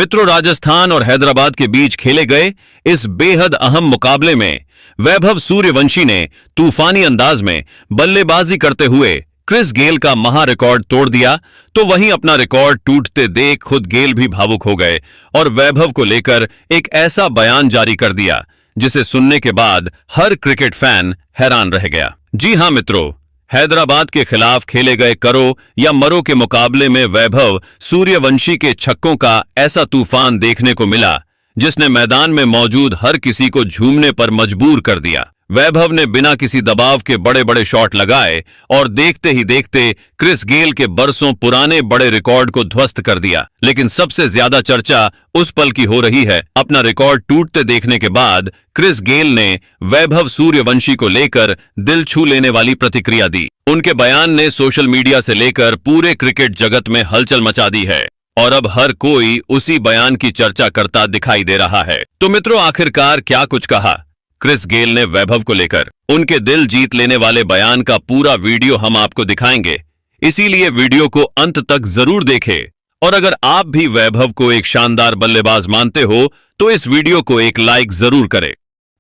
मित्रों, राजस्थान और हैदराबाद के बीच खेले गए इस बेहद अहम मुकाबले में वैभव सूर्यवंशी ने तूफानी अंदाज में बल्लेबाजी करते हुए क्रिस गेल का महा रिकॉर्ड तोड़ दिया। तो वहीं अपना रिकॉर्ड टूटते देख खुद गेल भी भावुक हो गए और वैभव को लेकर एक ऐसा बयान जारी कर दिया जिसे सुनने के बाद हर क्रिकेट फैन हैरान रह गया। जी हां मित्रों, हैदराबाद के खिलाफ खेले गए करो या मरो के मुकाबले में वैभव सूर्यवंशी के छक्कों का ऐसा तूफान देखने को मिला जिसने मैदान में मौजूद हर किसी को झूमने पर मजबूर कर दिया। वैभव ने बिना किसी दबाव के बड़े बड़े शॉट लगाए और देखते ही देखते क्रिस गेल के बरसों पुराने बड़े रिकॉर्ड को ध्वस्त कर दिया। लेकिन सबसे ज्यादा चर्चा उस पल की हो रही है अपना रिकॉर्ड टूटते देखने के बाद क्रिस गेल ने वैभव सूर्यवंशी को लेकर दिल छू लेने वाली प्रतिक्रिया दी। उनके बयान ने सोशल मीडिया से लेकर पूरे क्रिकेट जगत में हलचल मचा दी है और अब हर कोई उसी बयान की चर्चा करता दिखाई दे रहा है। तो मित्रों, आखिरकार क्या कुछ कहा क्रिस गेल ने वैभव को लेकर? उनके दिल जीत लेने वाले बयान का पूरा वीडियो हम आपको दिखाएंगे, इसीलिए वीडियो को अंत तक जरूर देखें। और अगर आप भी वैभव को एक शानदार बल्लेबाज मानते हो तो इस वीडियो को एक लाइक जरूर करें।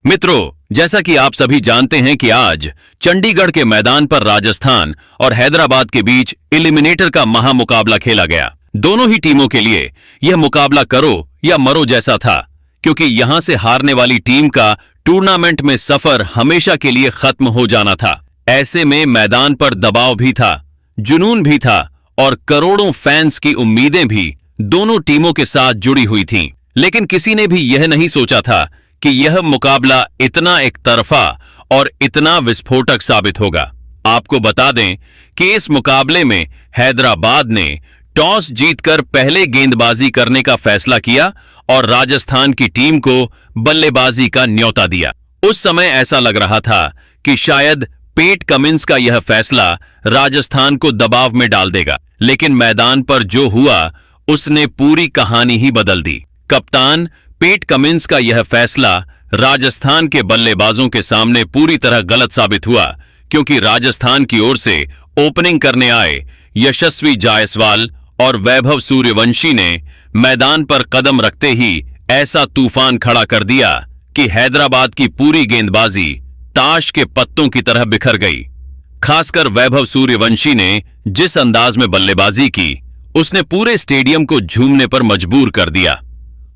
मित्रों, जैसा कि आप सभी जानते हैं कि आज चंडीगढ़ के मैदान पर राजस्थान और हैदराबाद के बीच एलिमिनेटर का महामुकाबला खेला गया। दोनों ही टीमों के लिए यह मुकाबला करो या मरो जैसा था, क्योंकि यहां से हारने वाली टीम का टूर्नामेंट में सफर हमेशा के लिए खत्म हो जाना था। ऐसे में मैदान पर दबाव भी था, जुनून भी था और करोड़ों फैंस की उम्मीदें भी दोनों टीमों के साथ जुड़ी हुई थीं। लेकिन किसी ने भी यह नहीं सोचा था कि यह मुकाबला इतना एक तरफा और इतना विस्फोटक साबित होगा। आपको बता दें कि इस मुकाबले में हैदराबाद ने टॉस जीतकर पहले गेंदबाजी करने का फैसला किया और राजस्थान की टीम को बल्लेबाजी का न्योता दिया। उस समय ऐसा लग रहा था कि शायद पैट कमिंस का यह फैसला राजस्थान को दबाव में डाल देगा, लेकिन मैदान पर जो हुआ उसने पूरी कहानी ही बदल दी। कप्तान पैट कमिंस का यह फैसला राजस्थान के बल्लेबाजों के सामने पूरी तरह गलत साबित हुआ, क्योंकि राजस्थान की ओर से ओपनिंग करने आए यशस्वी जायसवाल और वैभव सूर्यवंशी ने मैदान पर कदम रखते ही ऐसा तूफान खड़ा कर दिया कि हैदराबाद की पूरी गेंदबाजी ताश के पत्तों की तरह बिखर गई। खासकर वैभव सूर्यवंशी ने जिस अंदाज में बल्लेबाजी की, उसने पूरे स्टेडियम को झूमने पर मजबूर कर दिया।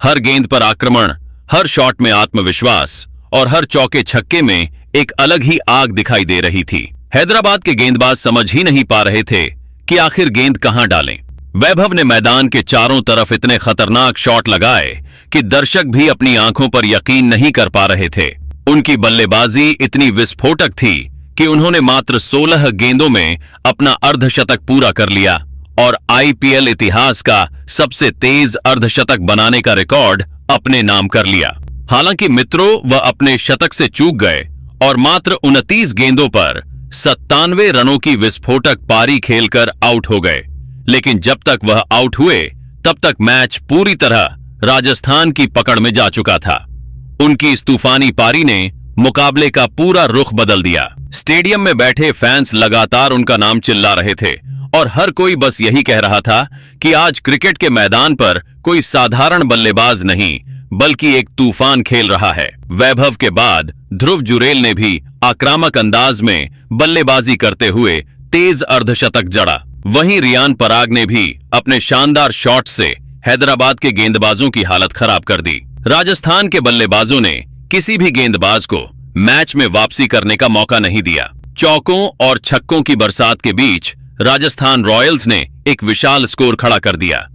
हर गेंद पर आक्रमण, हर शॉट में आत्मविश्वास और हर चौके छक्के में एक अलग ही आग दिखाई दे रही थी। हैदराबाद के गेंदबाज समझ ही नहीं पा रहे थे कि आखिर गेंद कहां डालें। वैभव ने मैदान के चारों तरफ इतने खतरनाक शॉट लगाए कि दर्शक भी अपनी आंखों पर यकीन नहीं कर पा रहे थे। उनकी बल्लेबाजी इतनी विस्फोटक थी कि उन्होंने मात्र 16 गेंदों में अपना अर्धशतक पूरा कर लिया और आईपीएल इतिहास का सबसे तेज अर्धशतक बनाने का रिकॉर्ड अपने नाम कर लिया। हालांकि मित्रों, वह अपने शतक से चूक गए और मात्र 29 गेंदों पर 97 रनों की विस्फोटक पारी खेलकर आउट हो गए। लेकिन जब तक वह आउट हुए तब तक मैच पूरी तरह राजस्थान की पकड़ में जा चुका था। उनकी इस तूफानी पारी ने मुकाबले का पूरा रुख बदल दिया। स्टेडियम में बैठे फैंस लगातार उनका नाम चिल्ला रहे थे और हर कोई बस यही कह रहा था कि आज क्रिकेट के मैदान पर कोई साधारण बल्लेबाज नहीं बल्कि एक तूफान खेल रहा है। वैभव के बाद ध्रुव जुरेल ने भी आक्रामक अंदाज में बल्लेबाजी करते हुए तेज अर्धशतक जड़ा। वहीं रियान पराग ने भी अपने शानदार शॉट से हैदराबाद के गेंदबाजों की हालत खराब कर दी। राजस्थान के बल्लेबाजों ने किसी भी गेंदबाज को मैच में वापसी करने का मौका नहीं दिया। चौकों और छक्कों की बरसात के बीच राजस्थान रॉयल्स ने एक विशाल स्कोर खड़ा कर दिया,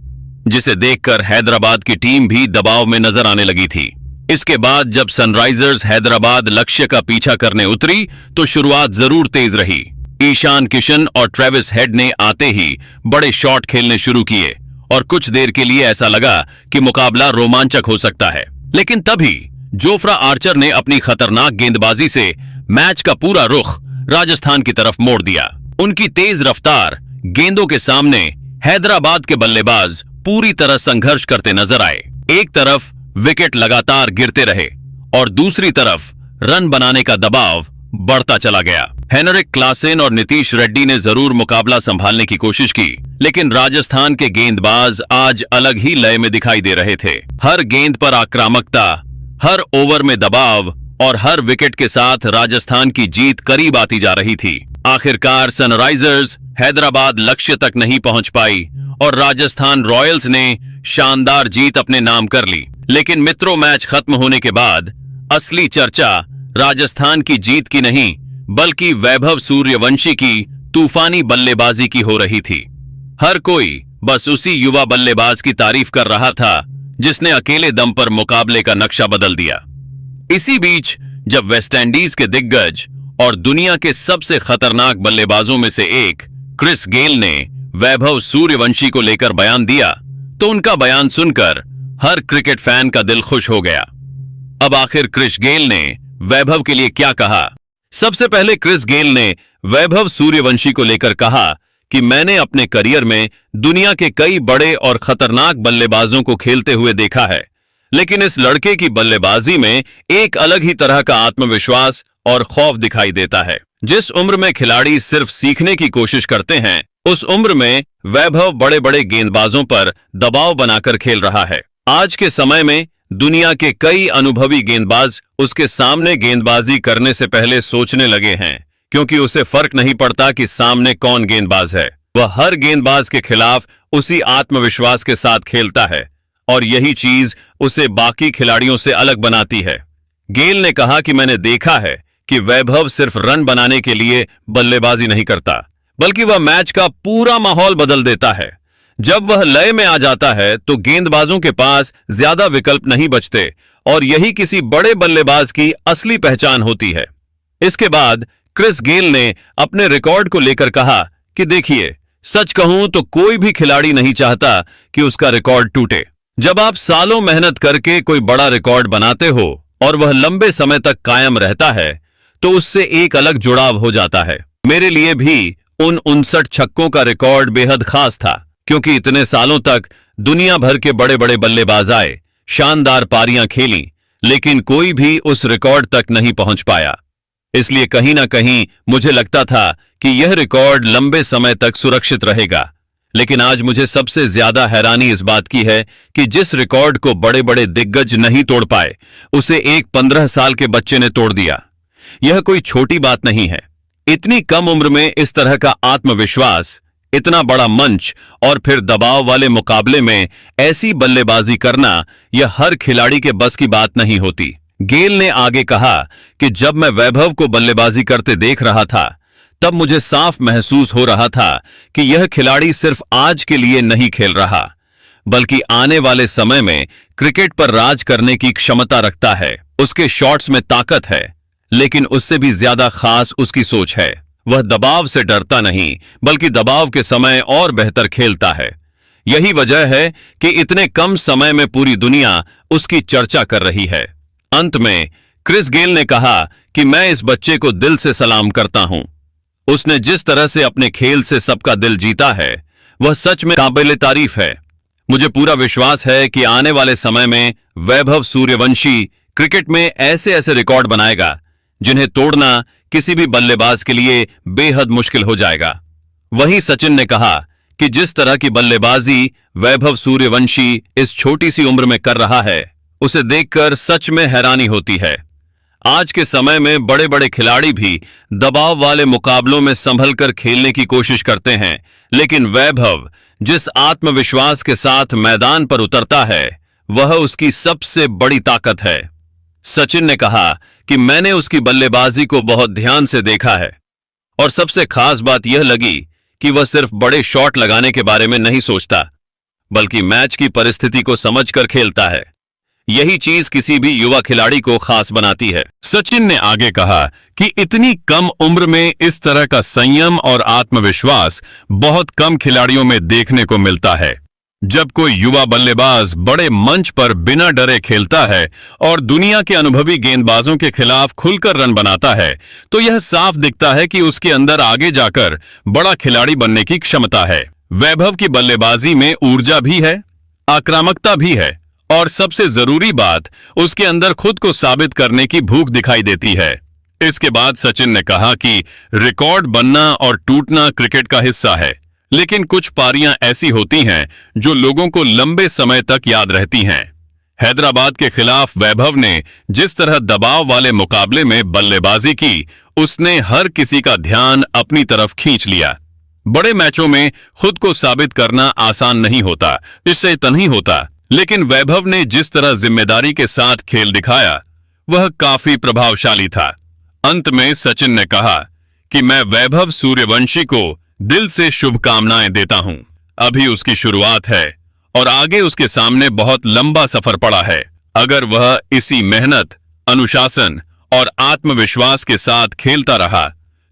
जिसे देखकर हैदराबाद की टीम भी दबाव में नजर आने लगी थी। इसके बाद जब सनराइजर्स हैदराबाद लक्ष्य का पीछा करने उतरी तो शुरुआत जरूर तेज रही। ईशान किशन और ट्रेविस हेड ने आते ही बड़े शॉट खेलने शुरू किए और कुछ देर के लिए ऐसा लगा कि मुकाबला रोमांचक हो सकता है। लेकिन तभी जोफ्रा आर्चर ने अपनी खतरनाक गेंदबाजी से मैच का पूरा रुख राजस्थान की तरफ मोड़ दिया। उनकी तेज रफ्तार गेंदों के सामने हैदराबाद के बल्लेबाज पूरी तरह संघर्ष करते नजर आए। एक तरफ विकेट लगातार गिरते रहे और दूसरी तरफ रन बनाने का दबाव बढ़ता चला गया। हेनरिक क्लासेन और नीतीश रेड्डी ने जरूर मुकाबला संभालने की कोशिश की, लेकिन राजस्थान के गेंदबाज आज अलग ही लय में दिखाई दे रहे थे। हर गेंद पर आक्रामकता, हर ओवर में दबाव और हर विकेट के साथ राजस्थान की जीत करीब आती जा रही थी। आखिरकार सनराइजर्स हैदराबाद लक्ष्य तक नहीं पहुंच पाई और राजस्थान रॉयल्स ने शानदार जीत अपने नाम कर ली। लेकिन मित्रों, मैच खत्म होने के बाद असली चर्चा राजस्थान की जीत की नहीं, बल्कि वैभव सूर्यवंशी की तूफानी बल्लेबाजी की हो रही थी। हर कोई बस उसी युवा बल्लेबाज की तारीफ कर रहा था जिसने अकेले दम पर मुकाबले का नक्शा बदल दिया। इसी बीच जब वेस्टइंडीज के दिग्गज और दुनिया के सबसे खतरनाक बल्लेबाजों में से एक क्रिस गेल ने वैभव सूर्यवंशी को लेकर बयान दिया, तो उनका बयान सुनकर हर क्रिकेट फैन का दिल खुश हो गया। अब आखिर क्रिस गेल ने वैभव के लिए क्या कहा? सबसे पहले क्रिस गेल ने वैभव सूर्यवंशी को लेकर कहा कि मैंने अपने करियर में दुनिया के कई बड़े और खतरनाक बल्लेबाजों को खेलते हुए देखा है, लेकिन इस लड़के की बल्लेबाजी में एक अलग ही तरह का आत्मविश्वास और खौफ दिखाई देता है। जिस उम्र में खिलाड़ी सिर्फ सीखने की कोशिश करते हैं, उस उम्र में वैभव बड़े बड़े गेंदबाजों पर दबाव बनाकर खेल रहा है। आज के समय में दुनिया के कई अनुभवी गेंदबाज उसके सामने गेंदबाजी करने से पहले सोचने लगे हैं, क्योंकि उसे फर्क नहीं पड़ता कि सामने कौन गेंदबाज है। वह हर गेंदबाज के खिलाफ उसी आत्मविश्वास के साथ खेलता है और यही चीज उसे बाकी खिलाड़ियों से अलग बनाती है। गेल ने कहा कि मैंने देखा है कि वैभव सिर्फ रन बनाने के लिए बल्लेबाजी नहीं करता, बल्कि वह मैच का पूरा माहौल बदल देता है। जब वह लय में आ जाता है तो गेंदबाजों के पास ज्यादा विकल्प नहीं बचते और यही किसी बड़े बल्लेबाज की असली पहचान होती है। इसके बाद क्रिस गेल ने अपने रिकॉर्ड को लेकर कहा कि देखिए, सच कहूं तो कोई भी खिलाड़ी नहीं चाहता कि उसका रिकॉर्ड टूटे। जब आप सालों मेहनत करके कोई बड़ा रिकॉर्ड बनाते हो और वह लंबे समय तक कायम रहता है, तो उससे एक अलग जुड़ाव हो जाता है। मेरे लिए भी उन 59 छक्कों का रिकॉर्ड बेहद खास था, क्योंकि इतने सालों तक दुनिया भर के बड़े बड़े बल्लेबाज आए, शानदार पारियां खेली, लेकिन कोई भी उस रिकॉर्ड तक नहीं पहुंच पाया। इसलिए कहीं ना कहीं मुझे लगता था कि यह रिकॉर्ड लंबे समय तक सुरक्षित रहेगा। लेकिन आज मुझे सबसे ज्यादा हैरानी इस बात की है कि जिस रिकॉर्ड को बड़े बड़े दिग्गज नहीं तोड़ पाए, उसे एक 15 साल के बच्चे ने तोड़ दिया। यह कोई छोटी बात नहीं है। इतनी कम उम्र में इस तरह का आत्मविश्वास, इतना बड़ा मंच और फिर दबाव वाले मुकाबले में ऐसी बल्लेबाजी करना, यह हर खिलाड़ी के बस की बात नहीं होती। गेल ने आगे कहा कि जब मैं वैभव को बल्लेबाजी करते देख रहा था, तब मुझे साफ महसूस हो रहा था कि यह खिलाड़ी सिर्फ आज के लिए नहीं खेल रहा, बल्कि आने वाले समय में क्रिकेट पर राज करने की क्षमता रखता है। उसके शॉट्स में ताकत है, लेकिन उससे भी ज्यादा खास उसकी सोच है। वह दबाव से डरता नहीं, बल्कि दबाव के समय और बेहतर खेलता है। यही वजह है कि इतने कम समय में पूरी दुनिया उसकी चर्चा कर रही है। अंत में क्रिस गेल ने कहा कि मैं इस बच्चे को दिल से सलाम करता हूं। उसने जिस तरह से अपने खेल से सबका दिल जीता है, वह सच में काबिल तारीफ है। मुझे पूरा विश्वास है कि आने वाले समय में वैभव सूर्यवंशी क्रिकेट में ऐसे ऐसे रिकॉर्ड बनाएगा जिन्हें तोड़ना किसी भी बल्लेबाज के लिए बेहद मुश्किल हो जाएगा। वहीं सचिन ने कहा कि जिस तरह की बल्लेबाजी वैभव सूर्यवंशी इस छोटी सी उम्र में कर रहा है, उसे देखकर सच में हैरानी होती है। आज के समय में बड़े बड़े खिलाड़ी भी दबाव वाले मुकाबलों में संभल कर खेलने की कोशिश करते हैं, लेकिन वैभव जिस आत्मविश्वास के साथ मैदान पर उतरता है, वह उसकी सबसे बड़ी ताकत है। सचिन ने कहा कि मैंने उसकी बल्लेबाजी को बहुत ध्यान से देखा है और सबसे खास बात यह लगी कि वह सिर्फ बड़े शॉट लगाने के बारे में नहीं सोचता, बल्कि मैच की परिस्थिति को समझकर खेलता है। यही चीज किसी भी युवा खिलाड़ी को खास बनाती है। सचिन ने आगे कहा कि इतनी कम उम्र में इस तरह का संयम और आत्मविश्वास बहुत कम खिलाड़ियों में देखने को मिलता है। जब कोई युवा बल्लेबाज बड़े मंच पर बिना डरे खेलता है और दुनिया के अनुभवी गेंदबाजों के खिलाफ खुलकर रन बनाता है, तो यह साफ दिखता है कि उसके अंदर आगे जाकर बड़ा खिलाड़ी बनने की क्षमता है। वैभव की बल्लेबाजी में ऊर्जा भी है, आक्रामकता भी है और सबसे जरूरी बात, उसके अंदर खुद को साबित करने की भूख दिखाई देती है। इसके बाद सचिन ने कहा कि रिकॉर्ड बनना और टूटना क्रिकेट का हिस्सा है, लेकिन कुछ पारियां ऐसी होती हैं जो लोगों को लंबे समय तक याद रहती हैं। हैदराबाद के खिलाफ वैभव ने जिस तरह दबाव वाले मुकाबले में बल्लेबाजी की, उसने हर किसी का ध्यान अपनी तरफ खींच लिया। बड़े मैचों में खुद को साबित करना आसान नहीं होता, इससे नहीं होता, लेकिन वैभव ने जिस तरह जिम्मेदारी के साथ खेल दिखाया, वह काफी प्रभावशाली था। अंत में सचिन ने कहा कि मैं वैभव सूर्यवंशी को दिल से शुभकामनाएं देता हूं। अभी उसकी शुरुआत है और आगे उसके सामने बहुत लंबा सफर पड़ा है। अगर वह इसी मेहनत, अनुशासन और आत्मविश्वास के साथ खेलता रहा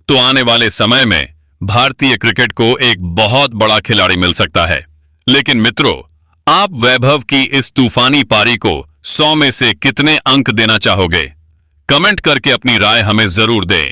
तो आने वाले समय में भारतीय क्रिकेट को एक बहुत बड़ा खिलाड़ी मिल सकता है। लेकिन मित्रों, आप वैभव की इस तूफानी पारी को 100 में से कितने अंक देना चाहोगे? कमेंट करके अपनी राय हमें जरूर दें।